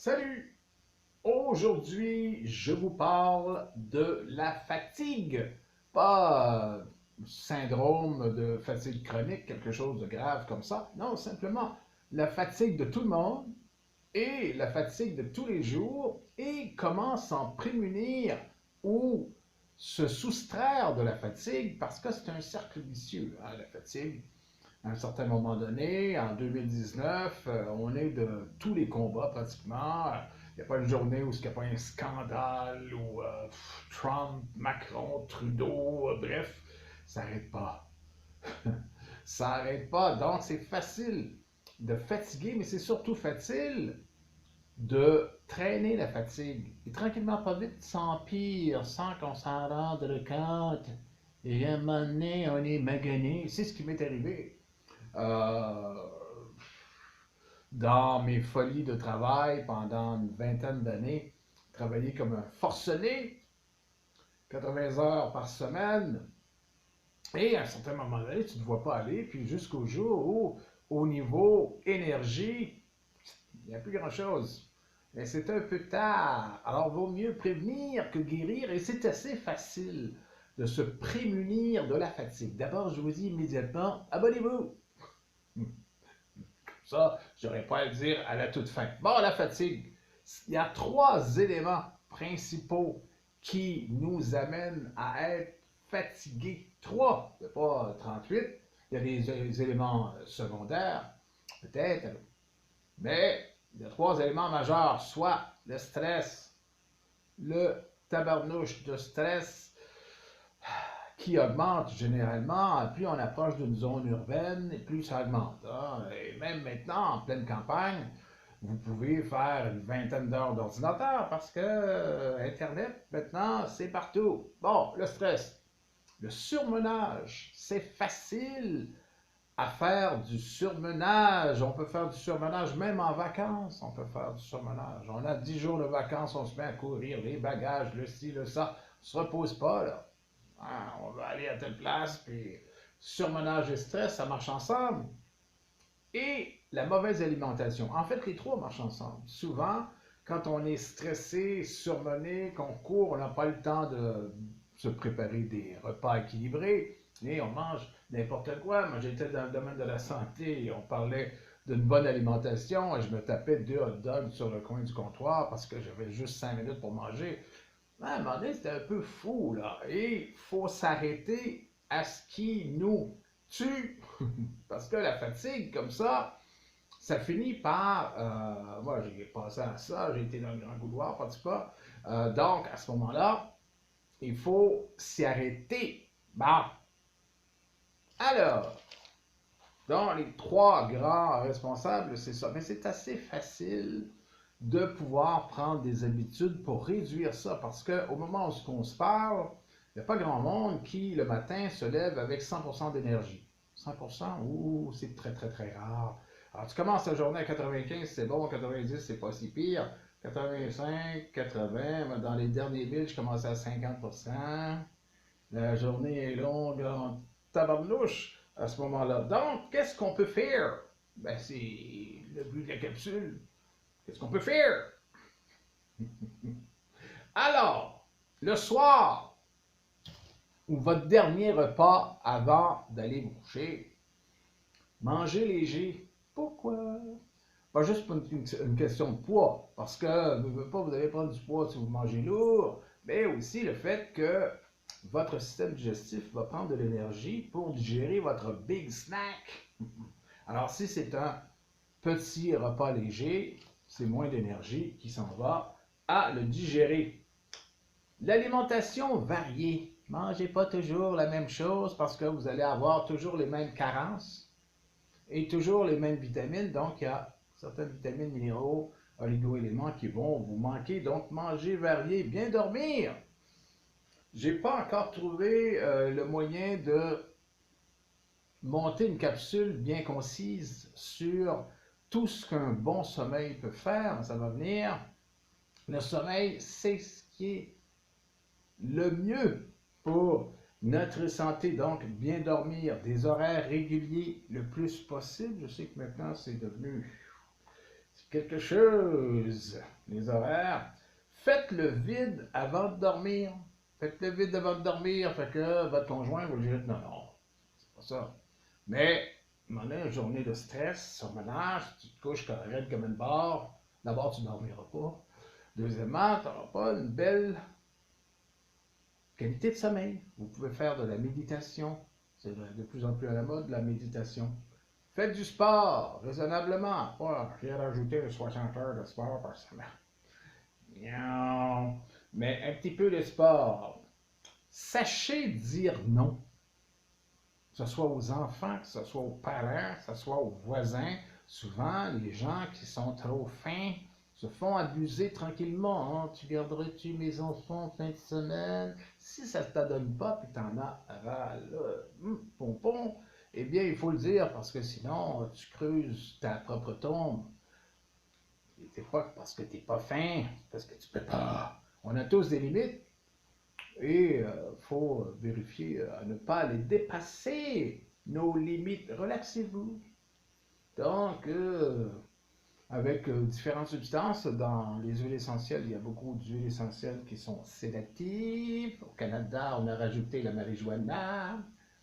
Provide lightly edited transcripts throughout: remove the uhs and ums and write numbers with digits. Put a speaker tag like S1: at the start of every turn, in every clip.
S1: Salut! Aujourd'hui, je vous parle de la fatigue. Pas syndrome de fatigue chronique, quelque chose de grave comme ça. Non, simplement la fatigue de tout le monde et la fatigue de tous les jours et comment s'en prémunir ou se soustraire de la fatigue parce que c'est un cercle vicieux, hein, la fatigue. À un certain moment donné, en 2019, on est de tous les combats pratiquement. Il n'y a pas une journée où il n'y a pas un scandale ou Trump, Macron, Trudeau, bref, ça n'arrête pas. Ça n'arrête pas. Donc, c'est facile de fatiguer, mais c'est surtout facile de traîner la fatigue. Et tranquillement, pas vite, ça empire sans qu'on s'en rende compte. Et à un moment donné, on est magané. C'est ce qui m'est arrivé. Euh, dans mes folies de travail pendant une vingtaine d'années, travailler comme un forcené, 80 heures par semaine, et à un certain moment donné, tu ne te vois pas aller, puis jusqu'au jour où, au niveau énergie, il n'y a plus grand-chose. Et c'est un peu tard. Alors, vaut mieux prévenir que guérir, et c'est assez facile de se prémunir de la fatigue. D'abord, je vous dis immédiatement, abonnez-vous. Ça, j'aurais pas à le dire à la toute fin. Bon, la fatigue. Il y a trois éléments principaux qui nous amènent à être fatigués. Trois, c'est pas 38. Il y a des éléments secondaires, peut-être, mais il y a trois éléments majeurs, soit le stress, le tabarnouche de stress qui augmente généralement. Plus on approche d'une zone urbaine, et plus ça augmente, hein. Et même maintenant, en pleine campagne, vous pouvez faire une vingtaine d'heures d'ordinateur parce que Internet, maintenant, c'est partout. Bon, le stress, le surmenage, c'est facile à faire du surmenage. On peut faire du surmenage même en vacances. On peut faire du surmenage. On a 10 jours de vacances, on se met à courir, les bagages, le ci, le ça. On ne se repose pas, là. Ah, on va aller à telle place, puis surmenage et stress, ça marche ensemble. Et la mauvaise alimentation. En fait, les trois marchent ensemble. Souvent, quand on est stressé, surmené, qu'on court, on n'a pas le temps de se préparer des repas équilibrés et on mange n'importe quoi. Moi, j'étais dans le domaine de la santé et on parlait d'une bonne alimentation et je me tapais 2 hot dogs sur le coin du comptoir parce que j'avais juste 5 minutes pour manger. À un moment donné, c'était un peu fou, là. Et il faut s'arrêter à ce qui nous tue. Parce que la fatigue, comme ça finit par. Moi, j'ai passé à ça, j'ai été dans le grand couloir, pas du pas. Donc, à ce moment-là, il faut s'y arrêter. Bon. Alors, donc, les trois grands responsables, c'est ça. Mais c'est assez facile de pouvoir prendre des habitudes pour réduire ça. Parce qu'au moment où on se parle, il n'y a pas grand monde qui, le matin, se lève avec 100% d'énergie. 100%, ouh, c'est très, très, très rare. Alors, tu commences la journée à 95, c'est bon, 90, c'est pas si pire. 85, 80, dans les derniers 1000, je commençais à 50%. La journée est longue en tabarnouche à ce moment-là. Donc, qu'est-ce qu'on peut faire? Ben, c'est le but de la capsule. Qu'est-ce qu'on peut faire? Alors, le soir, ou votre dernier repas avant d'aller vous coucher, mangez léger. Pourquoi? Pas juste pour une question de poids, parce que vous allez prendre du poids si vous mangez lourd, mais aussi le fait que votre système digestif va prendre de l'énergie pour digérer votre big snack. Alors, si c'est un petit repas léger, c'est moins d'énergie qui s'en va à le digérer. L'alimentation variée. Mangez pas toujours la même chose parce que vous allez avoir toujours les mêmes carences et toujours les mêmes vitamines. Donc, il y a certaines vitamines, minéraux, oligo-éléments qui vont vous manquer. Donc, manger varié, bien dormir. J'ai pas encore trouvé le moyen de monter une capsule bien concise sur tout ce qu'un bon sommeil peut faire. Ça va venir. Le sommeil, c'est ce qui est le mieux pour notre santé. Donc, bien dormir, des horaires réguliers le plus possible. Je sais que maintenant, c'est devenu quelque chose, les horaires. Faites le vide avant de dormir. Faites le vide avant de dormir, fait que votre conjoint va dire non, non, c'est pas ça. Mais, à un moment donné, une journée de stress, surmenage, tu te couches raide comme une barre. D'abord, tu ne dormiras pas. Deuxièmement, tu n'auras pas une belle qualité de sommeil. Vous pouvez faire de la méditation. C'est de plus en plus à la mode, la méditation. Faites du sport, raisonnablement. Pas, j'ai rajouté 60 heures de sport par semaine. Non. Mais un petit peu de sport. Sachez dire non. Que ce soit aux enfants, que ce soit aux parents, que ce soit aux voisins. Souvent, les gens qui sont trop fins se font abuser tranquillement. Hein. Tu garderais-tu mes enfants fin de semaine? Si ça ne t'adonne pas, puis t'en as ras pompon, eh bien, il faut le dire, parce que sinon, tu creuses ta propre tombe. C'est pas parce que t'es pas fin, c'est parce que tu peux pas. On a tous des limites et faut vérifier à ne pas les dépasser. Nos limites, relaxez-vous. Donc, avec différentes substances, dans les huiles essentielles, il y a beaucoup d'huiles essentielles qui sont sédatives. Au Canada, on a rajouté la marijuana.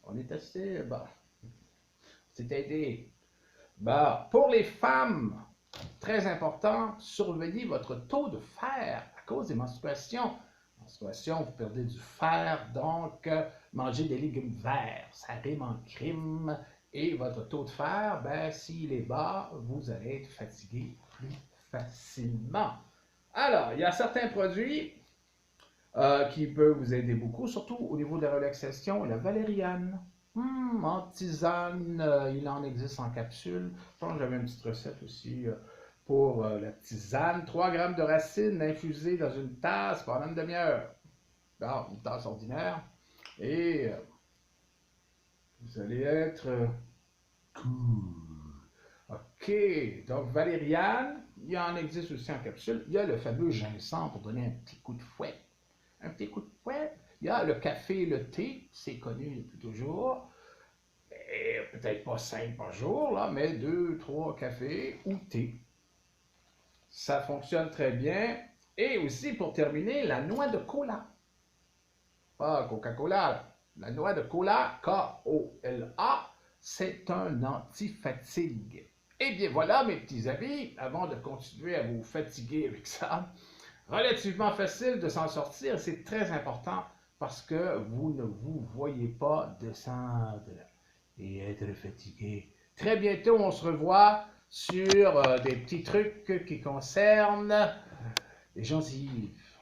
S1: On est assez, c'est aidé. Pour les femmes, très important, surveillez votre taux de fer à cause des menstruations. Menstruation, vous perdez du fer, donc mangez des légumes verts, ça rime en crime. Et votre taux de fer, s'il est bas, vous allez être fatigué plus facilement. Alors, il y a certains produits qui peuvent vous aider beaucoup, surtout au niveau de la relaxation, la valériane. En tisane, il en existe en capsule. Je pense que j'avais une petite recette aussi pour la tisane. 3 grammes de racines infusées dans une tasse pendant une demi-heure. Bon, une tasse ordinaire. Et vous allez être cool. OK. Donc, valériane, il en existe aussi en capsule. Il y a le fameux ginseng pour donner un petit coup de fouet. Un petit coup de fouet. Il y a le café et le thé, c'est connu depuis toujours. Peut-être pas 5 par jour, là, mais 2, 3 cafés ou thé. Ça fonctionne très bien. Et aussi, pour terminer, la noix de cola. Pas Coca-Cola. La noix de cola, K-O-L-A, c'est un anti-fatigue. Eh bien voilà, mes petits amis, avant de continuer à vous fatiguer avec ça, relativement facile de s'en sortir. C'est très important parce que vous ne vous voyez pas descendre et être fatigué. Très bientôt, on se revoit sur des petits trucs qui concernent les gencives.